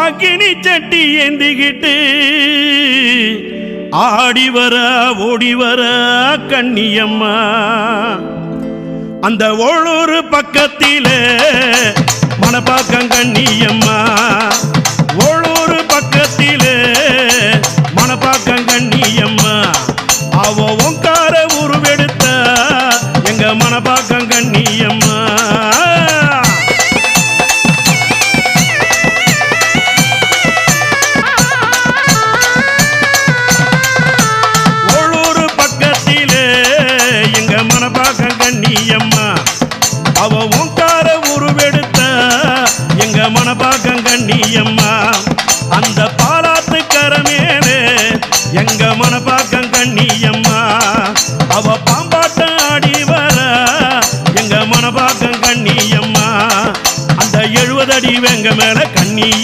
அக்கினி சட்டி ஏந்திக்கிட்டு ஆடி வர ஓடி வர கண்ணியம்மா அந்த ஓளூர் பக்கத்திலே மணப்பாக்கம் கண்ணியம்மா ஓளூர் பக்கத்திலே மணப்பாக்கம் கண்ணியம்மா அவ ஓங்கார உருவெடுத்த எங்க மணப்பாக்கம் கண்ணியம்மா ஓளூர் பக்கத்திலே எங்க மணப்பாக்கம் கண்ணியம்மா அவ ஓங்கார உருவெடுத்த எங்க மணப்பாக்கம் கண்ணியம்மா அந்த பாலாத்து கரமேலே எங்க மணப்பாக்கம் கண்ணியம்மா அவ பாம்பாட்டம் ஆடி வர எங்க மணப்பாக்கம் கண்ணியம்மா அந்த 70 அடி வெங்க மேல கண்ணி